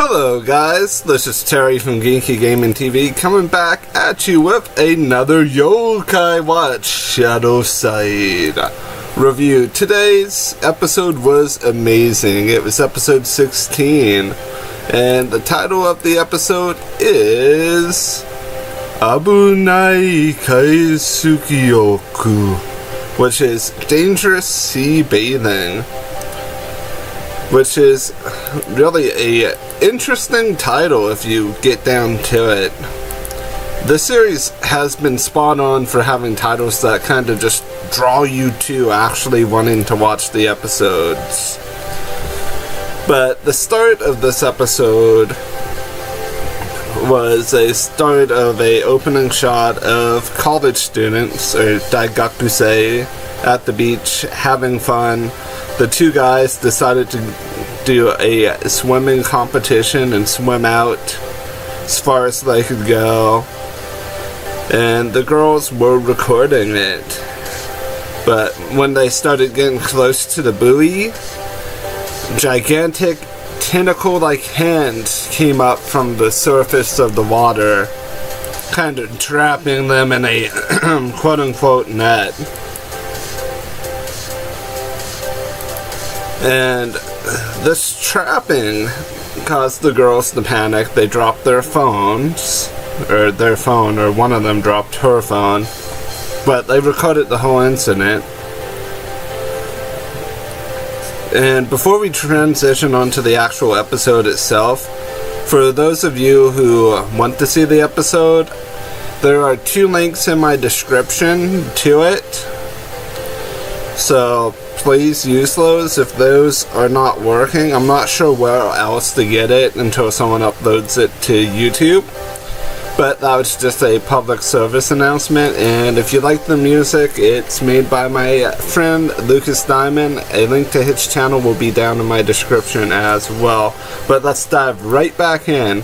Hello guys, this is Terry from Genki Gaming TV coming back at you with another Yokai Watch ShadowSide review. Today's episode was amazing. It was episode 16 and the title of the episode is Abunai Kaisukioku, which is dangerous sea bathing, which is really a interesting title if you get down to it. The series has been spot on for having titles that kind of just draw you to actually wanting to watch the episodes. But the start of this episode was a start of a opening shot of college students, or daigakusei, at the beach having fun. The two guys decided to do a swimming competition and swim out as far as they could go, and the girls were recording it. But when they started getting close to the buoy, gigantic tentacle-like hands came up from the surface of the water, kind of trapping them in a quote-unquote net. And this trapping caused the girls to panic. They dropped their phones, or one of them dropped her phone, but they recorded the whole incident. And before we transition onto the actual episode itself, for those of you who want to see the episode, there are 2 links in my description to it, so please use those if those are not working. I'm not sure where else to get it until someone uploads it to YouTube. But that was just a public service announcement. And if you like the music, it's made by my friend Lucas Dimond. A link to his channel will be down in my description as well. But let's dive right back in.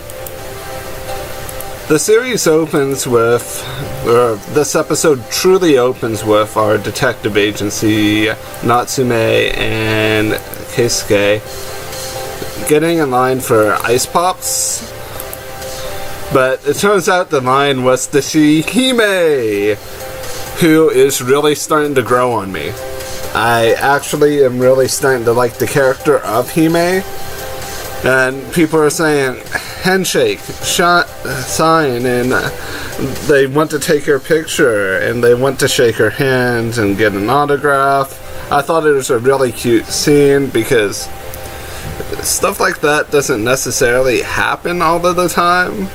The series opens with, or this episode truly opens with, our detective agency, Natsume and Keisuke, getting in line for ice pops. But it turns out the line was to see Hime, who is really starting to grow on me. I actually am really starting to like the character of Hime. And people are saying handshake, sign, and they want to take her picture, and they want to shake her hand and get an autograph. I thought it was a really cute scene because stuff like that doesn't necessarily happen all of the time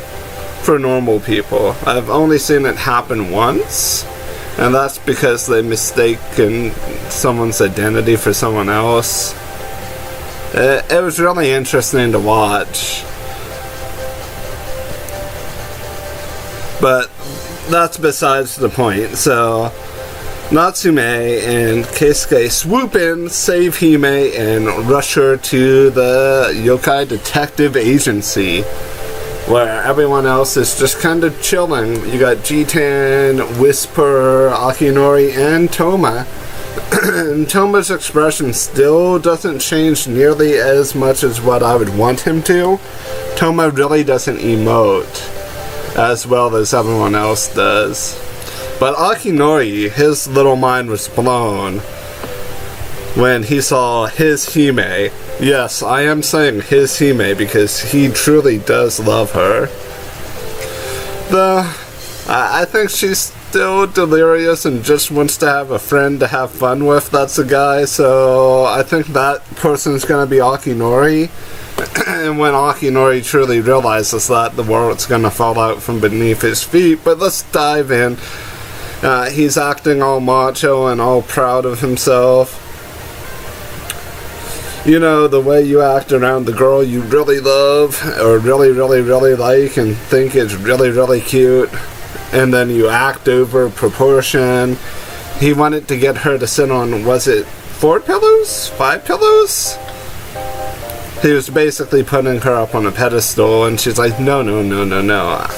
for normal people. I've only seen it happen once, and that's because they mistaken someone's identity for someone else. It was really interesting to watch. But that's besides the point. So Natsume and Keisuke swoop in, save Hime, and rush her to the Yokai Detective Agency, where everyone else is just kind of chilling. You got Jitan, Whisper, Akinori, and Toma. And Toma's expression still doesn't change nearly as much as what I would want him to. Toma really doesn't emote as well as everyone else does. But Akinori, his little mind was blown when he saw his Hime. Yes, I am saying his Hime because he truly does love her. Though, I think she's still delirious and just wants to have a friend to have fun with. That's a guy, so I think that person's gonna be Akinori. And when Akinori truly realizes that, the world's gonna fall out from beneath his feet. But let's dive in. He's acting all macho and all proud of himself. You know, the way you act around the girl you really love, or really, really, really like, and think is really, really cute, and then you act over proportion. He wanted to get her to sit on, was it 4 pillows? 5 pillows? He was basically putting her up on a pedestal, and she's like, no,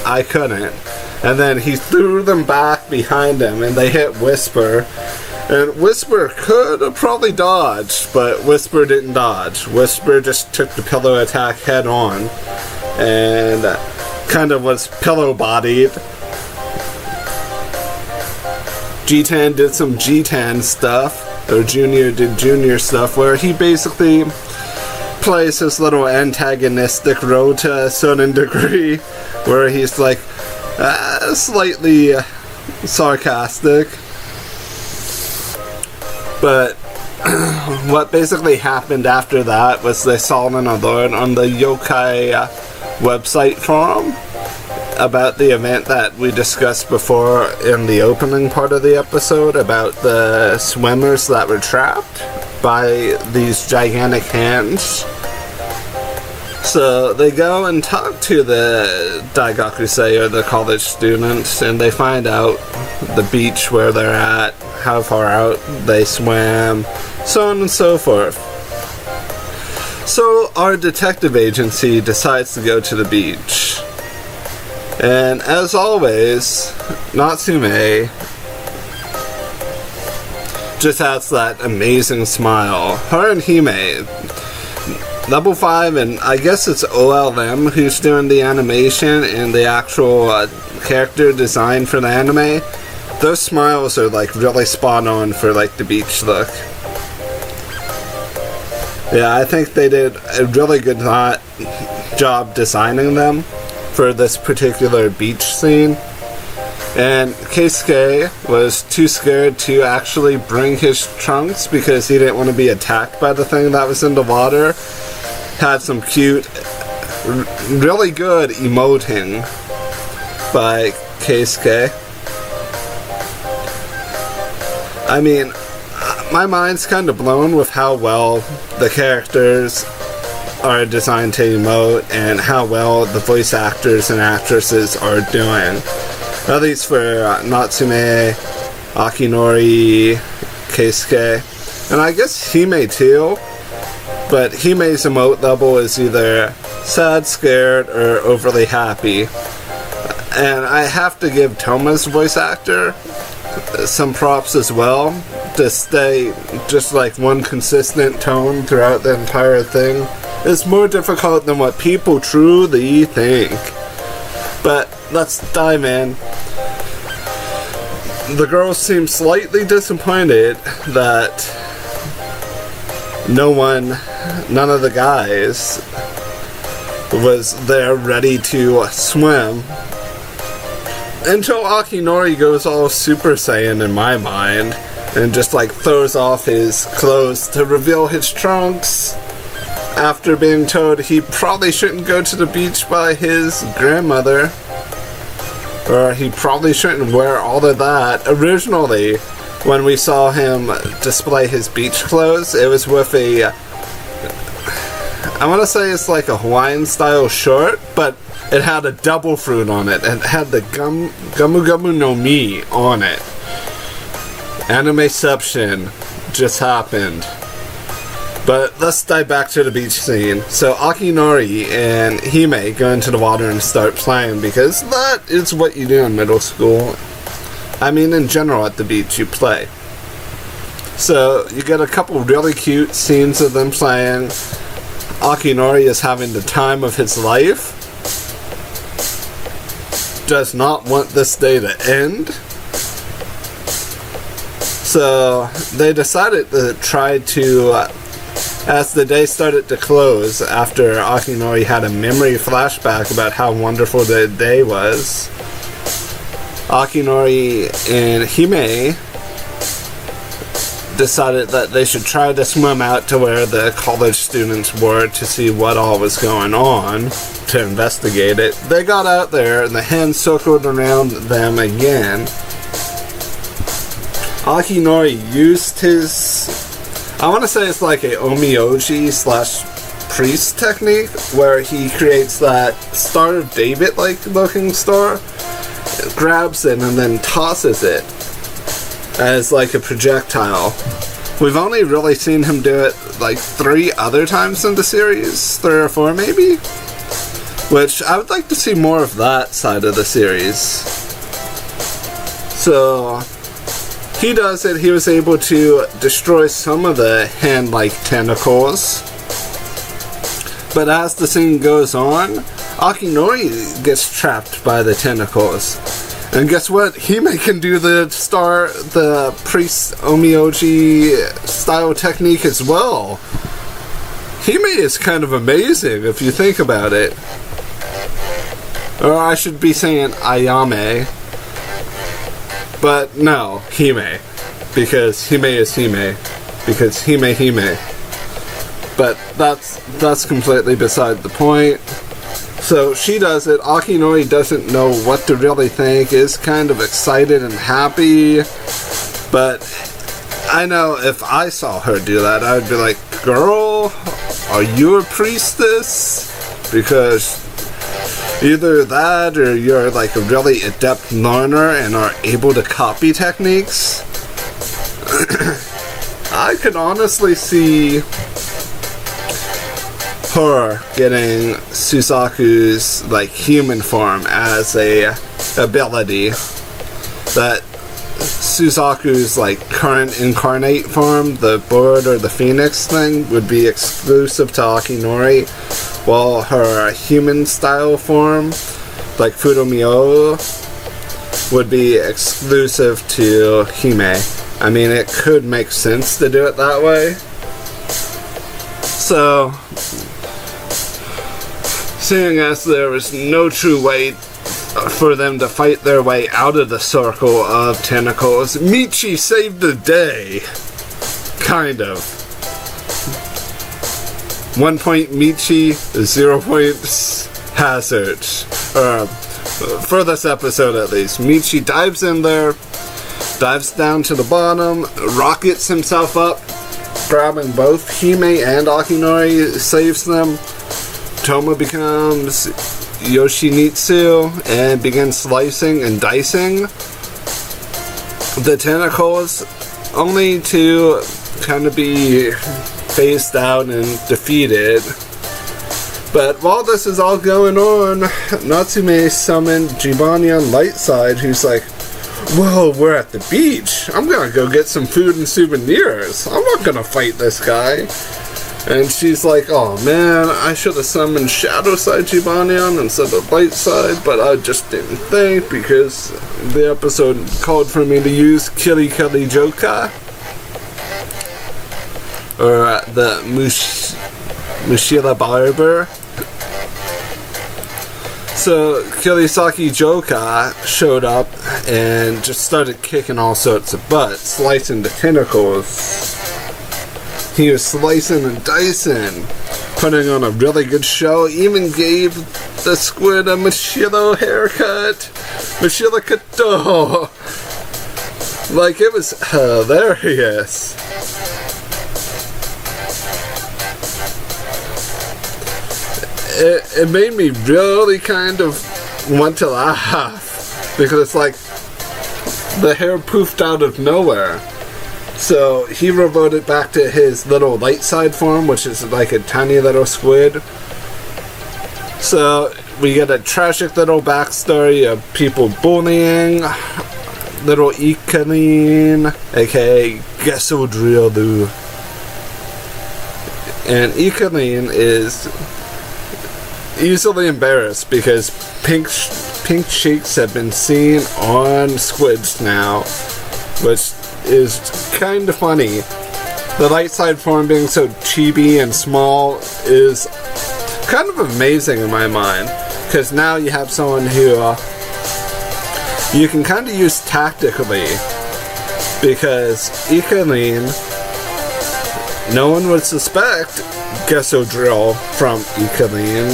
I couldn't. And then he threw them back behind him, and they hit Whisper. And Whisper could have probably dodged, but Whisper didn't dodge. Whisper just took the pillow attack head on. and kind of was pillow-bodied. G-Tan did some G-Tan stuff, or Junior did Junior stuff, where he basically plays his little antagonistic role to a certain degree, where he's like slightly sarcastic. But what basically happened after that was they saw an alert on the Yokai website forum about the event that we discussed before in the opening part of the episode about the swimmers that were trapped by these gigantic hands. So they go and talk to the Daigakusei, or the college students, and they find out the beach where they're at, how far out they swam, so on and so forth. So our detective agency decides to go to the beach. And as always, Natsume just has that amazing smile. Her and Hime, Level 5, and I guess it's OLM who's doing the animation and the actual character design for the anime. Those smiles are like really spot on for like the beach look. Yeah, I think they did a really good job designing them for this particular beach scene. And Keisuke was too scared to actually bring his trunks because he didn't want to be attacked by the thing that was in the water. Had some cute, really good emoting by Keisuke. I mean, my mind's kind of blown with how well the characters are designed to emote and how well the voice actors and actresses are doing. At least for Natsume, Akinori, Keisuke, and I guess Hime too. But Hime's emote level is either sad, scared, or overly happy. And I have to give Toma's voice actor some props as well, to stay just like one consistent tone throughout the entire thing. It's more difficult than what people truly think. But let's dive in. The girls seem slightly disappointed that none of the guys was there ready to swim. Until Akinori goes all Super Saiyan in my mind and just like throws off his clothes to reveal his trunks after being told he probably shouldn't go to the beach by his grandmother, or he probably shouldn't wear all of that. Originally, when we saw him display his beach clothes, it was with a, I want to say it's like a Hawaiian style shirt, but it had a double fruit on it, and it had the Gamu Gamu no Mi on it. Animeception just happened. But let's dive back to the beach scene. So Akinori and Hime go into the water and start playing, because that is what you do in middle school. I mean, in general at the beach, you play. So you get a couple really cute scenes of them playing. Akinori is having the time of his life. Does not want this day to end. So they decided to try to, as the day started to close, after Akinori had a memory flashback about how wonderful the day was, Akinori and Hime decided that they should try to swim out to where the college students were to see what all was going on, to investigate it. They got out there and the hand circled around them again. Akinori used his, I want to say it's like a omioji / priest technique, where he creates that Star of David like looking star, grabs it and then tosses it as like a projectile. We've only really seen him do it like 3 other times in the series, 3 or 4 maybe, which I would like to see more of that side of the series. So he does it. He was able to destroy some of the hand-like tentacles. But as the scene goes on, Akinori gets trapped by the tentacles. And guess what? Hime can do the priest Omioji style technique as well. Hime is kind of amazing if you think about it. Or I should be saying Ayame. But no, Hime. Because Hime is Hime. Because Hime. But that's completely beside the point. So she does it. Akinori doesn't know what to really think, is kind of excited and happy. But I know if I saw her do that, I would be like, girl, are you a priestess? Because either that or you're like a really adept learner and are able to copy techniques. I could honestly see her getting Susaku's like human form as a ability. That Susaku's like current incarnate form, the bird or the phoenix thing, would be exclusive to Akinori, while her human style form, like Fudomio, would be exclusive to Hime. I mean, it could make sense to do it that way. So, seeing as there was no true way for them to fight their way out of the circle of tentacles, Michi saved the day. Kind of. 1 point Michi, 0 points Hazard. For this episode at least. Michi dives in there, dives down to the bottom, rockets himself up, grabbing both Hime and Akinori, saves them. Toma becomes Yoshinitsu and begins slicing and dicing the tentacles, only to kind of be phased out and defeated. But while this is all going on, Natsume summoned Jibanyan Lightside, who's like, well, we're at the beach. I'm gonna go get some food and souvenirs. I'm not gonna fight this guy. And she's like, oh man, I should have summoned ShadowSide Jibanyan instead of Lightside, but I just didn't think because the episode called for me to use Kili Kili Joka. Or the Mushila Barber. So Kirisaki Joka showed up and just started kicking all sorts of butt, slicing the tentacles. He was slicing and dicing, putting on a really good show, even gave the squid a Mashilo haircut. Mashilo Kato! Like, it was hilarious. It made me really kind of want to laugh, because it's like the hair poofed out of nowhere. So he reverted back to his little light side form, which is like a tiny little squid. So we get a tragic little backstory of people bullying little Ikanin, aka Gesodryodu. And Ikanin is easily embarrassed because pink cheeks have been seen on squids now, which is kind of funny. The light side form being so chibi and small is kind of amazing in my mind, because now you have someone who you can kind of use tactically, because Ikanin, no one would suspect Gesodrill from Ikanin.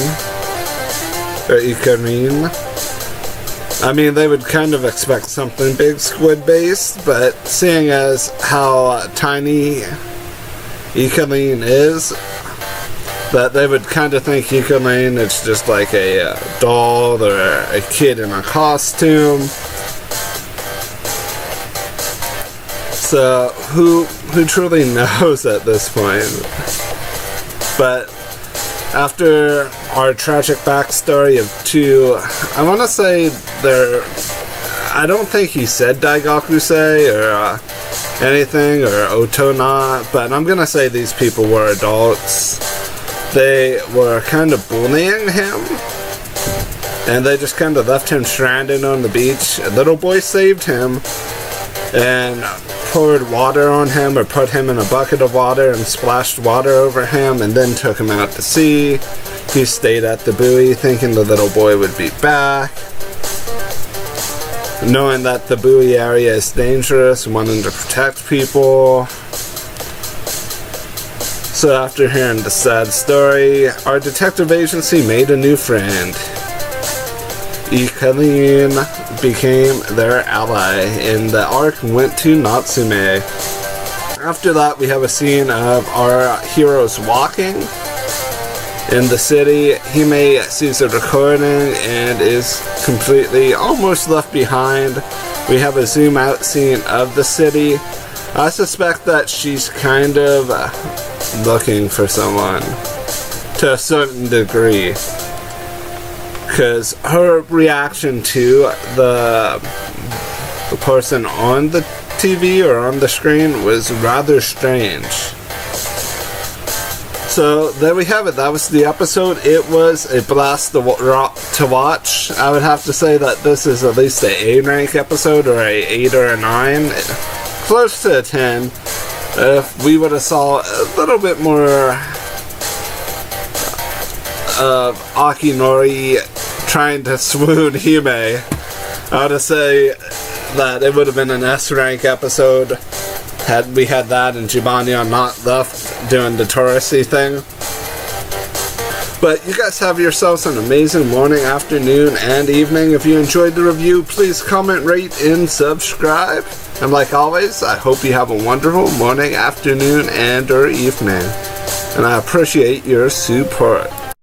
I mean, they would kind of expect something big squid based, but seeing as how tiny Ikanin is, that they would kind of think Ikanin is just like a doll or a kid in a costume. So who truly knows at this point? But after our tragic backstory of two, I want to say I don't think he said Daigakusei or anything, or Otona, but I'm gonna say these people were adults. They were kind of bullying him And they just kind of left him stranded on the beach. A little boy saved him and poured water on him, or put him in a bucket of water and splashed water over him, and then took him out to sea. He stayed at the buoy thinking the little boy would be back, knowing that the buoy area is dangerous and wanting to protect people. So after hearing the sad story, our detective agency made a new friend. Ikarin became their ally, and the arc went to Natsume. After that, we have a scene of our heroes walking in the city. Hime sees a recording and is completely almost left behind. We have a zoom out scene of the city. I suspect that she's kind of looking for someone to a certain degree, because her reaction to the person on the TV or on the screen was rather strange. So there we have it. That was the episode. It was a blast to watch. I would have to say that this is at least an A rank episode, or a 8 or a 9, close to a 10. If we would have saw a little bit more of Akinori trying to swoon Hime, I would say that it would have been an S rank episode had we had that and Jibanya not left doing the touristy thing. But you guys have yourselves an amazing morning, afternoon, and evening. If you enjoyed the review, please comment, rate, and subscribe. And like always, I hope you have a wonderful morning, afternoon, and or evening. And I appreciate your support.